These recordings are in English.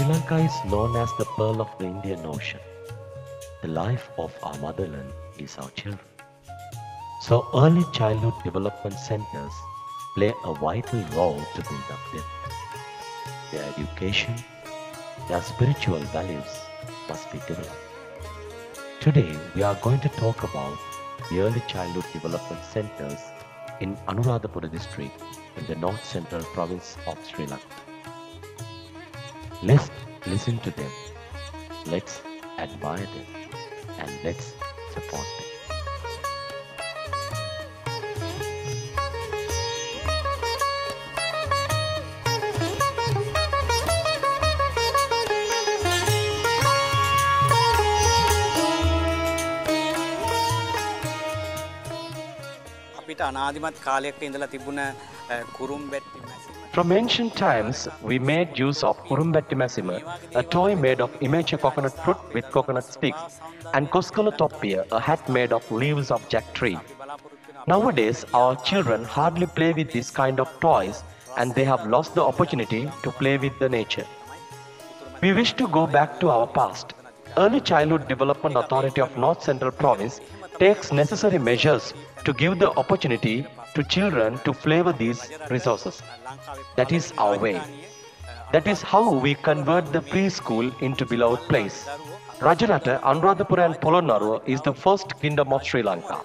Sri Lanka is known as the pearl of the Indian Ocean. The life of our motherland is our children. So early childhood development centers play a vital role to build up them. Their education, their spiritual values must be developed. Today we are going to talk about the early childhood development centers in Anuradhapura district in the north central province of Sri Lanka. Let's listen to them, let's admire them, and let's support them. From ancient times, we made use of Kurumbetti Massima, a toy made of immature coconut fruit with coconut sticks, and Koskala Toppia, a hat made of leaves of jack tree. Nowadays, our children hardly play with this kind of toys, and they have lost the opportunity to play with the nature. We wish to go back to our past. Early Childhood Development Authority of North Central Province takes necessary measures to give the opportunity to children to flavor these resources. That is our way. That is how we convert the preschool into beloved place. Rajarata, Anuradhapura and Polonnaruwa is the first kingdom of Sri Lanka.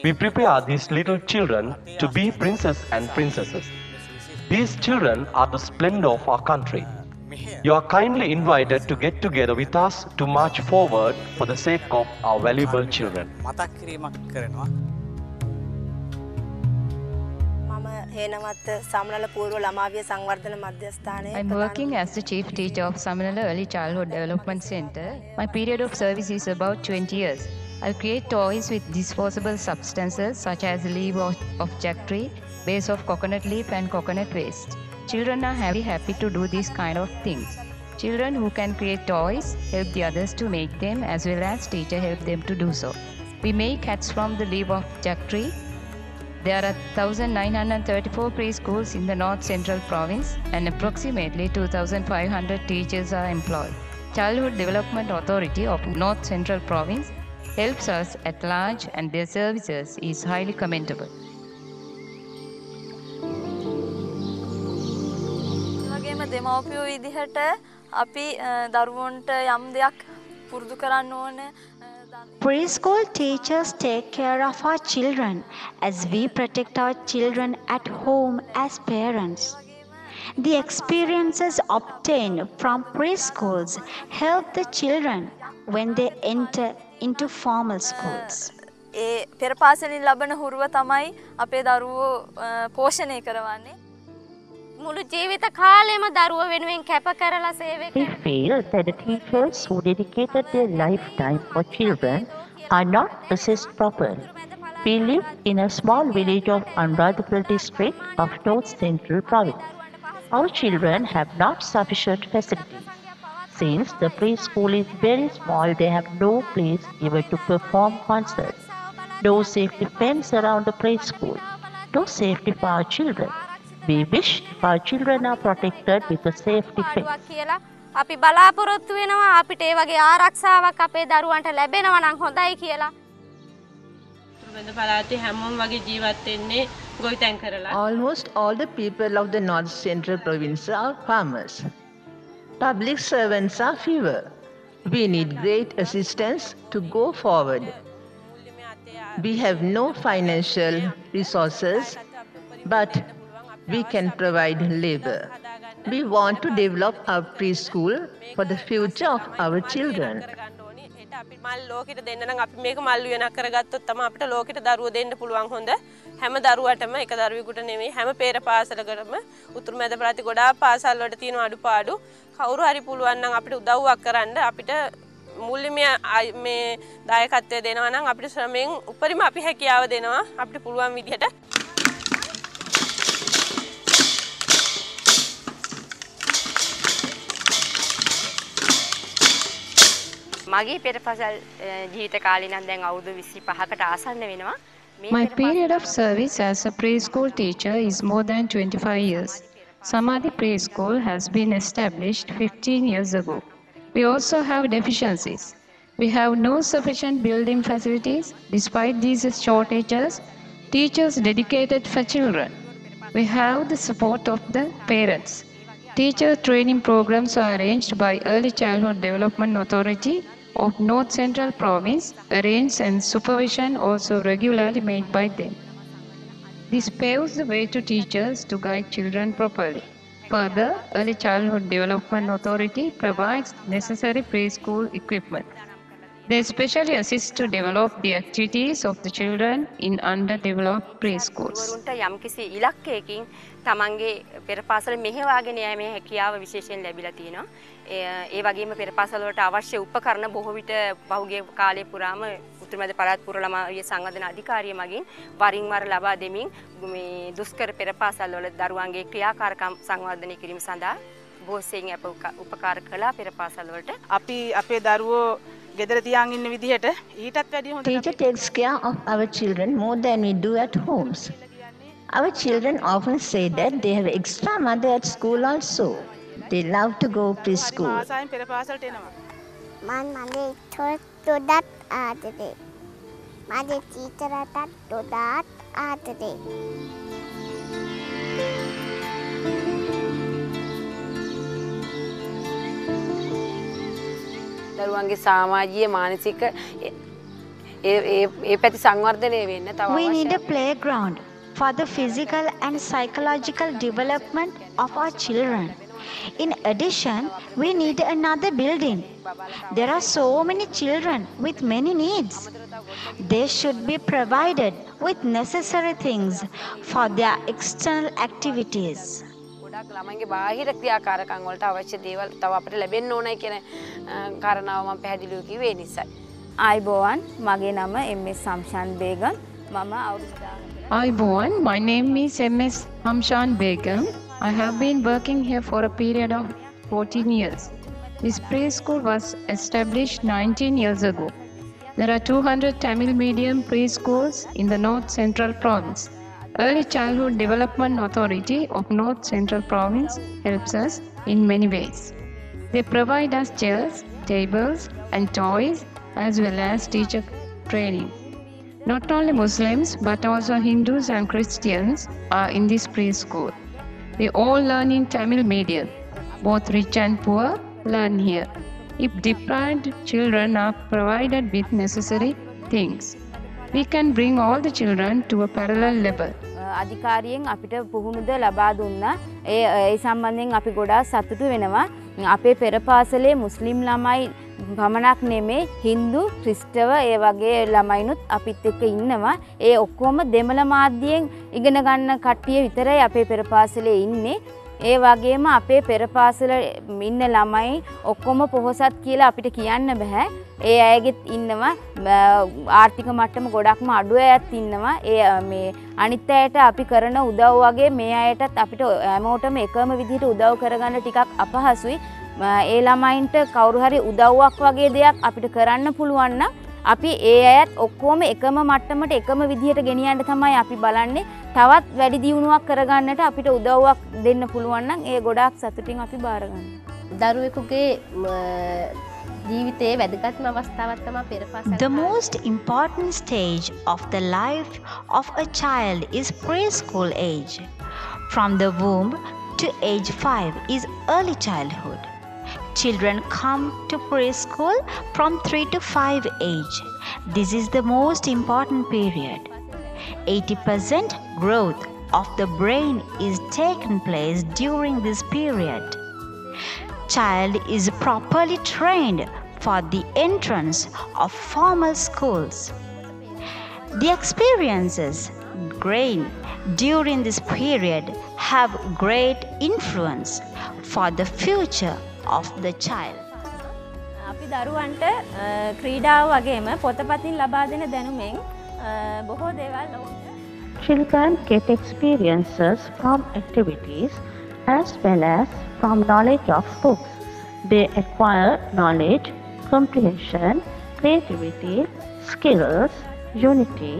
We prepare these little children to be princes and princesses. These children are the splendor of our country. You are kindly invited to get together with us to march forward for the sake of our valuable children. I'm working as the chief teacher of Samanala Early Childhood Development Center. My period of service is about 20 years. I create toys with disposable substances such as leaf of jack tree, base of coconut leaf and coconut waste. Children are very happy to do these kind of things. Children who can create toys help the others to make them, as well as teacher help them to do so. We make hats from the leaf of jack tree. There are 1,934 preschools in the North Central Province and approximately 2,500 teachers are employed. Childhood Development Authority of North Central Province helps us at large, and their services is highly commendable. දෙමව්පියෝ විදිහට අපි දරුවන්ට යම් දෙයක් පුරුදු කරන්න ඕනේ. Preschool teachers take care of our children as we protect our children at home as parents. The experiences obtained from preschools help the children when they enter into formal schools. ඒ පෙර පාසලින් ලබන හුරුව තමයි අපේ දරුවෝ පෝෂණය කරවන්නේ. මුළු ජීවිත කාලෙම දරුවෝ වෙනුවෙන් කැප කරලා සේවය We feel that the teachers who dedicated their lifetime for children are not assessed properly. We live in a small village of Anuradhapura district of North Central Province. Our children have not sufficient facilities. Since the preschool is very small, they have no place even to perform concerts. No safety fence around the preschool. No safety for our children. We wish our children are protected with a safety fence. අපි බලාපොරොත්තු වෙනවා අපිට ඒ වගේ ආරක්ෂාවක් අපේ දරුවන්ට ලැබෙනවා නම් හොඳයි කියලා. වෙන පළාතේ හැමෝම වගේ ජීවත් වෙන්නේ ගොවිතැන් කරලා. Almost all the people of the North Central Province are farmers. Public servants are fewer. We need great assistance to go forward. We have no financial resources, but we can provide labor. We want to develop our preschool for the future of our children. අපි මල් ලෝකෙට දෙන්න නම් අපි මේක මල් වෙනක් කරගත්තොත් තමයි අපිට ලෝකෙට දරුවෝ දෙන්න පුළුවන් හොඳ හැම දරුවටම එක දරුවෙකුට නෙමෙයි හැම පෙර පාසලකටම උතුරු මැද ප්‍රති ගොඩාක් පාසල් වලට තියෙන අඩුපාඩු කවුරු හරි පුළුවන් නම් අපිට උදව්වක් කරන්න අපිට මූල්‍යමය මේ දායකත්වය දෙනවා නම් අපිට ශ්‍රමයෙන් උපරිම අපි හැකියාව දෙනවා අපිට පුළුවන් විදිහට මගේ පෙරපසල් ජීවිත කාලේ නම් දැන් අවුරුදු 25කට ආසන්න වෙනවා. My period of service as a preschool teacher is more than 25 years. Samadhi Preschool has been established 15 years ago. We also have deficiencies. We have no sufficient building facilities. Despite these shortages, teachers dedicated for children. We have the support of the parents. Teacher training programs are arranged by Early Childhood Development Authority of North Central Province, arranged and supervision also regularly made by them. This paves the way to teachers to guide children properly. Further, Early Childhood Development Authority provides necessary preschool equipment. They specially assist to develop the activities of the children in underdeveloped preschools. ගුරුවරුන්ට යම්කිසි ඉලක්කයකින් තමන්ගේ පෙර පාසල මෙහෙවාගෙන යෑමේ හැකියාව විශේෂයෙන් ලැබිලා තියෙනවා. ඒ වගේම පෙර පාසල වලට අවශ්‍ය උපකරණ බොහෝ විට පහුගිය කාලය පුරාම උතුරුමැද පළාත් පුර ළමා සංවර්ධන අධිකාරිය මගින් වරින් වර ලබා දෙමින් මේ දුෂ්කර පෙර පාසල් වල දරුවන්ගේ ක්‍රියාකාරකම් සංවර්ධනය කිරීම සඳහා බොහෝසෙයින් උපකාර කළා පෙර පාසල් වලට. අපි අපේ දරුවෝ ගෙදර තියාගෙන ඉන්න විදිහට ඊටත් වැඩි හොඳ Teacher takes care of our children more than we do at homes. Our children often say that they have extra mother at school also. They love to go preschool. ආසාවෙන් පෙර පාසලට එනවා. මම මගේ තොඩත් ආදරේ. මගේ චීචරටත් තොඩත් ආදරේ. දරුවන්ගේ සමාජීය මානසික ඒ පැති සංවර්ධනය වෙන්න තව We need a playground for the physical and psychological development of our children. In addition, we need another building. There are so many children with many needs. They should be provided with necessary things for their external activities. ගොඩක් ළමයින්ගේ බාහිර ක්‍රියාකාරකම් වලට අවශ්‍ය දේවල් තව අපිට ලැබෙන්න ඕනයි කියන කාරණාව මම පැහැදිලිව කිව්වේ නිසායි. ආයිබෝවන් මගේ නම MS සම්ෂාන් බේගම් මම අවුරුදු Aibowan, my name is MS Hamshan Begum. I have been working here for a period of 14 years. This preschool was established 19 years ago. There are 200 Tamil medium preschools in the North Central Province. Early Childhood Development Authority of North Central Province helps us in many ways. They provide us chairs, tables and toys as well as teacher training. Not only Muslims but also Hindus and Christians are in this preschool. They all learn in Tamil medium. Both rich and poor learn here. If deprived children are provided with necessary things, we can bring all the children to a parallel level. අධිකාරියෙන් අපිට පුහුණුද ලබා දුන්නා. ඒ සම්බන්ධයෙන් අපි ගොඩාක් සතුටු වෙනවා. අපේ පෙර පාසලේ මුස්ලිම් ළමයි පමණක් නෙමේ හින්දු ක්‍රිස්තව ඒ වගේ ළමයිනුත් අපිත් එක්ක ඉන්නවා. ඒ ඔක්කොම දෙමළ මාධ්‍යයෙන් ඉගෙන ගන්න කට්ටිය විතරයි අපේ පෙර පාසලේ ඉන්නේ. ඒ වගේම අපේ පෙර පාසල ඉන්න ළමයි ඔක්කොම පොහොසත් කියලා අපිට කියන්න බෑ. ඒ අයගෙත් ඉන්නවා ආර්ථික මට්ටම ගොඩක්ම අඩු අයත් ඉන්නවා. ඒ මේ අනිත් අයට අපි කරන උදව් වගේ මේ අයටත් අපිට හැමෝටම එකම විදිහට උදව් කරගන්න ටිකක් අපහසුයි. ඒ ළමයින්ට කවුරු හරි උදව්වක් වගේ දෙයක් අපිට කරන්න පුළුවන් නම් අපි ඒ අයත් ඔක්කොම එකම මට්ටමට එකම විදිහට ගෙනියන්න තමයි අපි බලන්නේ. තවත් වැඩි දියුණුවක් කරගන්නට අපිට උදව්වක් දෙන්න පුළුවන් නම් ඒ ගොඩාක් සතුටින් අපි බාර ගන්නවා. දරුවෙකුගේ ජීවිතයේ වැදගත්ම අවස්ථාවක් තමයි පෙර පාසල. The most important stage of the life of a child is preschool age. From the womb to age 5 is early childhood. Children come to preschool from 3 to 5 age. This is the most important period. 80% growth of the brain is taken place during this period. Child is properly trained for the entrance of formal schools. The experiences gained during this period have great influence for the future of the child. අපි දරුවන්ට ක්‍රීඩාව වගේම පොතපතින් ලබා දෙන දැනුමෙන් බොහෝ දේවල් Children get experiences from activities as well as from knowledge of books. They acquire knowledge, comprehension, creativity, skills, unity,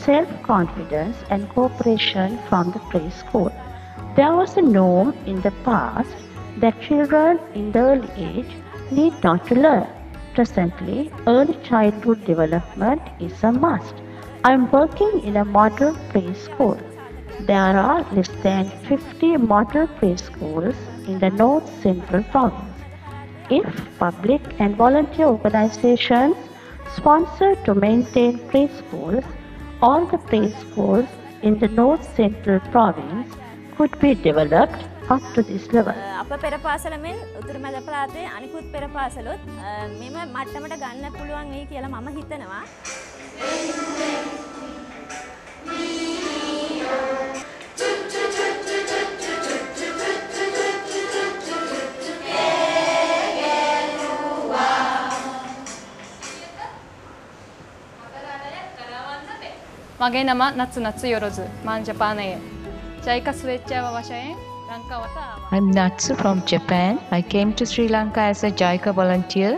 self-confidence and cooperation from the preschool. There was a norm in the past that children in the early age need not to learn. Presently, early childhood development is a must. I am working in a model preschool. There are less than 50 model preschools in the North Central Province. If public and volunteer organizations sponsor to maintain preschools, all the preschools in the North Central Province could be developed up to this level. අප පෙර පාසල මෙන් උතුරු මැද පළාතේ අනිකුත් පෙර පාසලොත් මෙම මට්ටමට ගන්න පුළුවන් වෙයි කියලා මම හිතනවා. මගේ නම නත්සු යොරොසු මම ජපානයේ ජයික ස්වේච්ඡාව වශයෙන් ලංකාවට ආවා. I'm Natsu from Japan. I came to Sri Lanka as a JICA volunteer.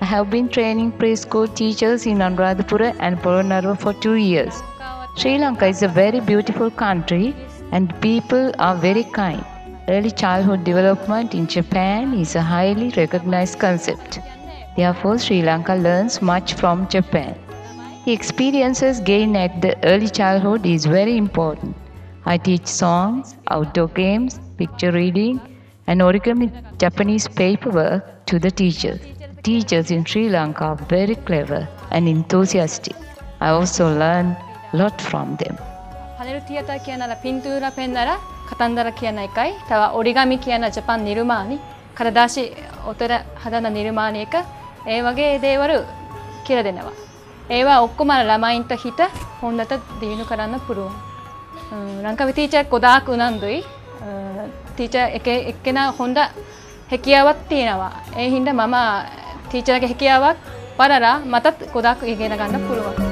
I have been training preschool teachers in Anuradhapura and Polonnaruwa for 2 years. Sri Lanka is a very beautiful country and people are very kind. Early childhood development in Japan is a highly recognized concept. Therefore, Sri Lanka learns much from Japan. The experiences gained at the early childhood is very important. I teach songs, outdoor games, picture reading, and origami Japanese paperwork to the teachers. Teachers in Sri Lanka are very clever and enthusiastic. I also learn a lot from them. පනෙරු තියතා කියනලා පින්තූර පෙන්නලා කතන්දර කියන එකයි තව ඔරිගමි කියන ජපාන් නිර්මාණි කරදාශි ඔතර හදන නිර්මාණ එක ඒ වගේ දේවල් කියලා දෙනවා. ඒවා ඔක්කොම ළමයින්ට හිත හොඳට දිනු කරන්න පුළුවන්. ලංකාවේ ටීචර් ගොඩාක් උනන්දුයි. ටීචර් එක්කෙනා හොඳ හැකියාවක් තියෙනවා. ඒ හින්දා මම ටීචර්ගේ හැකියාවක් වඩලා මටත් ගොඩාක් ඉගෙන ගන්න පුළුවන්.